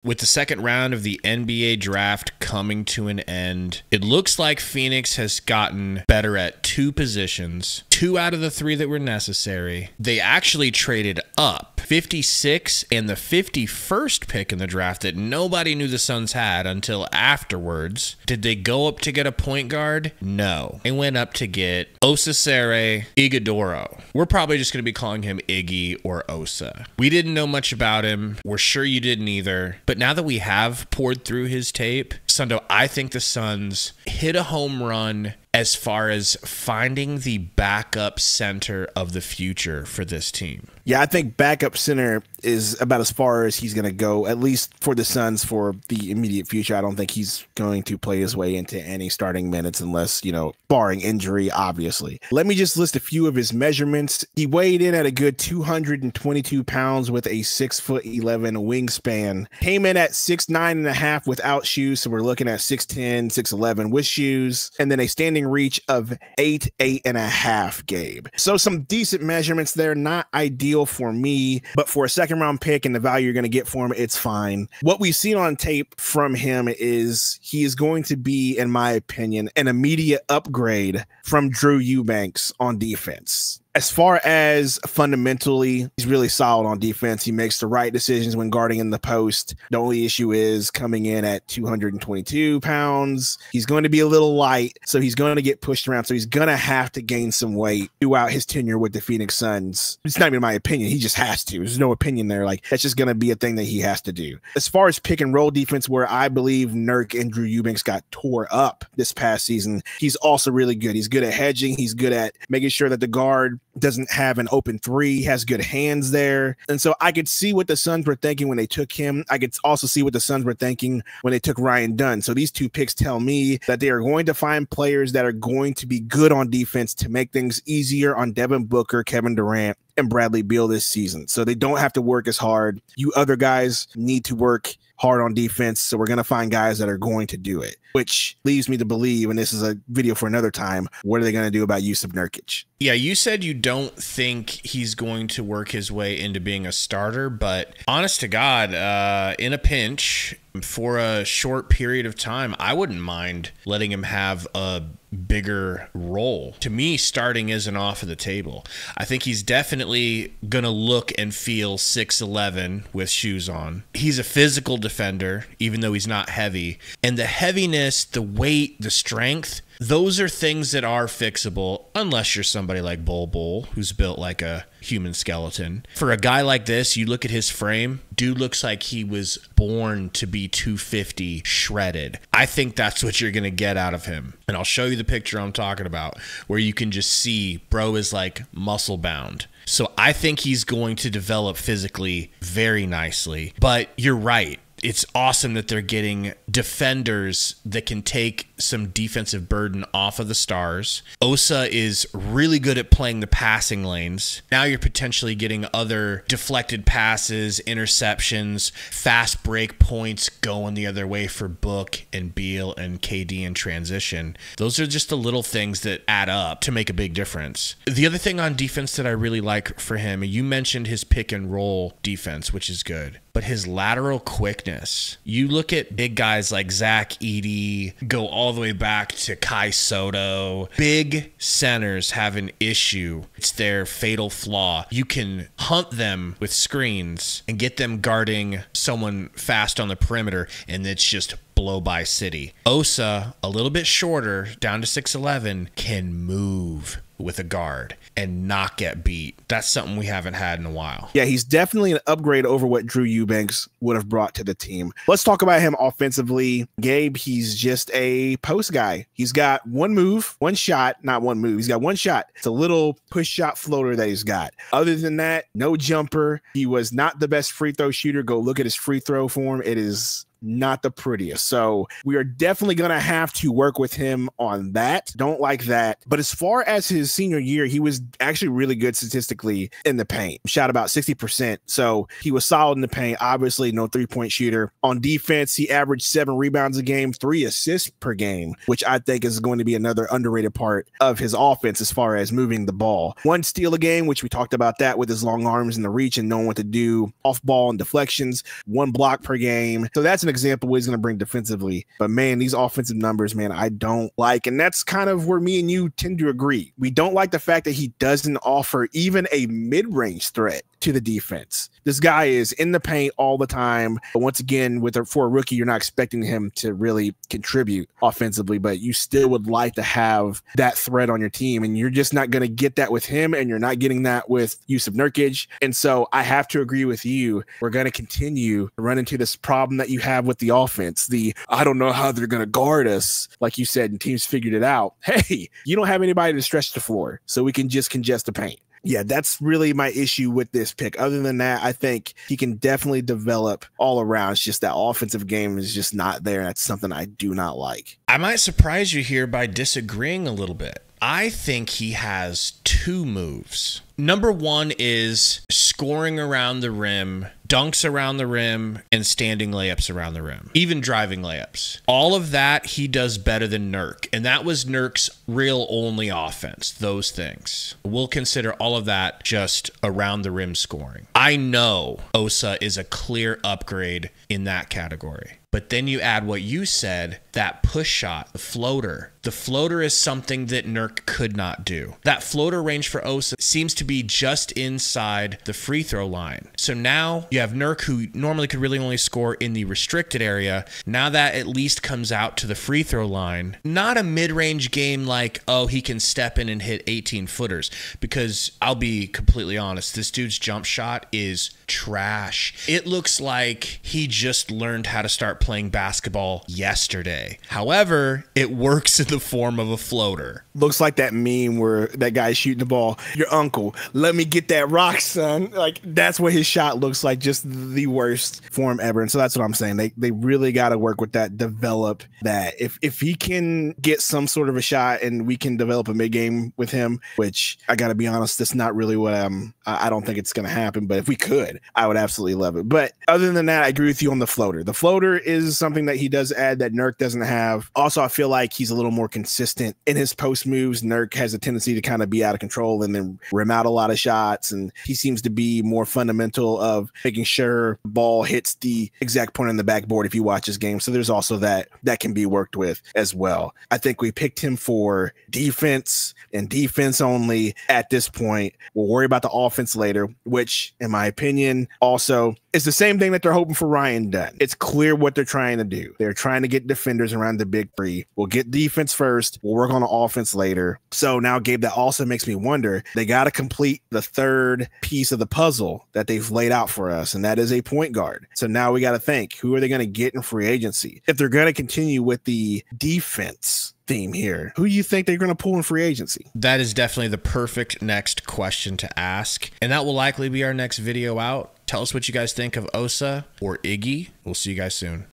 With the second round of the NBA draft coming to an end, it looks like Phoenix has gotten better at two positions, 2 out of the 3 that were necessary. They actually traded up 56 and the 51st pick in the draft that nobody knew the Suns had until afterwards. Did they go up to get a point guard? No. They went up to get Osasere Ighodaro. We're probably just going to be calling him Iggy or Osa. We didn't know much about him. We're sure you didn't either. But now that we have poured through his tape, Sundo, I think the Suns hit a home run as far as finding the backup center of the future for this team. Yeah, I think backup center is about as far as he's going to go, at least for the Suns for the immediate future. I don't think he's going to play his way into any starting minutes unless, barring injury, obviously. Let me just list a few of his measurements. He weighed in at a good 222 pounds with a 6'11" wingspan. Came in at 6'9.5" without shoes, so we're looking at 6'10", 6'11" with shoes, and then a standing reach of 8'1/2", Gabe. So some decent measurements there, not ideal for me, but for a second round pick and the value you're going to get for him, it's fine. What we've seen on tape from him is he is going to be, in my opinion, an immediate upgrade from Drew Eubanks on defense. As far as fundamentally, he's really solid on defense. He makes the right decisions when guarding in the post. The only issue is coming in at 222 pounds. He's going to be a little light, so he's going to get pushed around. So he's going to have to gain some weight throughout his tenure with the Phoenix Suns. It's not even my opinion. He just has to. There's no opinion there. Like, that's just going to be a thing that he has to do. As far as pick and roll defense, where I believe Nurk and Drew Eubanks got tore up this past season, he's also really good. He's good at hedging. He's good at making sure that the guard doesn't have an open three. He has good hands there. And so I could see what the Suns were thinking when they took him. I could also see what the Suns were thinking when they took Ryan Dunn. So these 2 picks tell me that they are going to find players that are going to be good on defense to make things easier on Devin Booker, Kevin Durant, and Bradley Beal this season. So they don't have to work as hard. You other guys need to work hard on defense. So we're going to find guys that are going to do it, which leaves me to believe, and this is a video for another time, what are they going to do about Jusuf Nurkic? Yeah, you said you don't think he's going to work his way into being a starter, but honest to God, in a pinch for a short period of time, I wouldn't mind letting him have a bigger role. To me, starting isn't off of the table. I think he's definitely going to look and feel 6'11" with shoes on. He's a physical defender, even though he's not heavy. And the heaviness, the weight, the strength, those are things that are fixable, unless you're somebody like Bol Bol, who's built like a human skeleton. For a guy like this, you look at his frame, dude looks like he was born to be 250 shredded. I think that's what you're going to get out of him. And I'll show you the picture I'm talking about, where you can just see bro is like muscle bound. So I think he's going to develop physically very nicely. But you're right. It's awesome that they're getting defenders that can take some defensive burden off of the stars. Osa is really good at playing the passing lanes. Now you're potentially getting other deflected passes, interceptions, fast break points going the other way for Book and Beal and KD in transition. Those are just the little things that add up to make a big difference. The other thing on defense that I really like for him, you mentioned his pick and roll defense, which is good, but his lateral quickness. You look at big guys like Zach Edey, go all the way back to Kai Soto. Big centers have an issue. It's their fatal flaw. You can hunt them with screens and get them guarding someone fast on the perimeter, and it's just blow by city. Osa, a little bit shorter, down to 6'11", can move with a guard and not get beat. That's something we haven't had in a while. Yeah, he's definitely an upgrade over what Drew Eubanks would have brought to the team. Let's talk about him offensively. Gabe, he's just a post guy. He's got one move, one shot, not one move. He's got one shot. It's a little push shot floater that he's got. Other than that, no jumper. He was not the best free throw shooter. Go look at his free throw form. It is not the prettiest. So we are definitely going to have to work with him on that. Don't like that. But as far as his senior year, he was actually really good statistically in the paint. Shot about 60%. So he was solid in the paint. Obviously, no three-point shooter. On defense, he averaged 7 rebounds a game, 3 assists per game, which I think is going to be another underrated part of his offense as far as moving the ball. 1 steal a game, which we talked about that with his long arms and the reach and knowing what to do off ball and deflections. 1 block per game. So that's an example of what he's going to bring defensively. But man, these offensive numbers, man, I don't like. And that's kind of where me and you tend to agree. We don't like the fact that he doesn't offer even a mid-range threat to the defense. This guy is in the paint all the time. But once again, for a rookie, you're not expecting him to really contribute offensively, but you still would like to have that threat on your team. And you're just not going to get that with him. And you're not getting that with Jusuf Nurkic. And so I have to agree with you. We're going to continue to run into this problem that you have with the offense. I don't know how they're going to guard us. Like you said, and teams figured it out. Hey, you don't have anybody to stretch the floor, so we can just congest the paint. Yeah, that's really my issue with this pick. Other than that, I think he can definitely develop all around. It's just that offensive game is just not there. That's something I do not like. I might surprise you here by disagreeing a little bit. I think he has 2 moves. Number 1 is scoring around the rim, dunks around the rim, and standing layups around the rim, even driving layups. All of that he does better than Nurk, and that was Nurk's real only offense, those things. We'll consider all of that just around the rim scoring. I know Osa is a clear upgrade in that category. But then you add what you said, that push shot, the floater. The floater is something that Nurk could not do. That floater range for Osa seems to be just inside the free throw line. So now you have Nurk, who normally could really only score in the restricted area. Now that at least comes out to the free throw line. Not a mid-range game like, oh, he can step in and hit 18-footers. Because I'll be completely honest, this dude's jump shot is trash. It looks like he just learned how to start playing basketball yesterday. However, it works in the form of a floater. Looks like that meme where that guy's shooting the ball. Your uncle, let me get that rock, son. Like, that's what his shot looks like, just the worst form ever. And so that's what I'm saying. They really got to work with that, develop that. If he can get some sort of a shot and we can develop a mid game with him, which I got to be honest, that's not really what I don't think it's going to happen. But if we could, I would absolutely love it. But other than that, I agree with you on the floater. The floater is something that he does add that Nurk doesn't have. Also, I feel like he's a little more consistent in his post moves. Nurk has a tendency to kind of be out of control and then rim out a lot of shots. And he seems to be more fundamental of making sure the ball hits the exact point on the backboard if you watch his game. So there's also that can be worked with as well. I think we picked him for defense and defense only at this point. We'll worry about the offense later, which in my opinion also is the same thing that they're hoping for Ryan Dunn. It's clear what they're trying to do. They're trying to get defenders around the big 3. We'll get defense first. We'll work on the offense later. So now, Gabe, that also makes me wonder, they got to complete the 3rd piece of the puzzle that they've laid out for us, and that is a point guard. So now we got to think, who are they going to get in free agency? If they're going to continue with the defense theme here, who do you think they're going to pull in free agency? That is definitely the perfect next question to ask, and that will likely be our next video out. Tell us what you guys think of Osa or Iggy. We'll see you guys soon.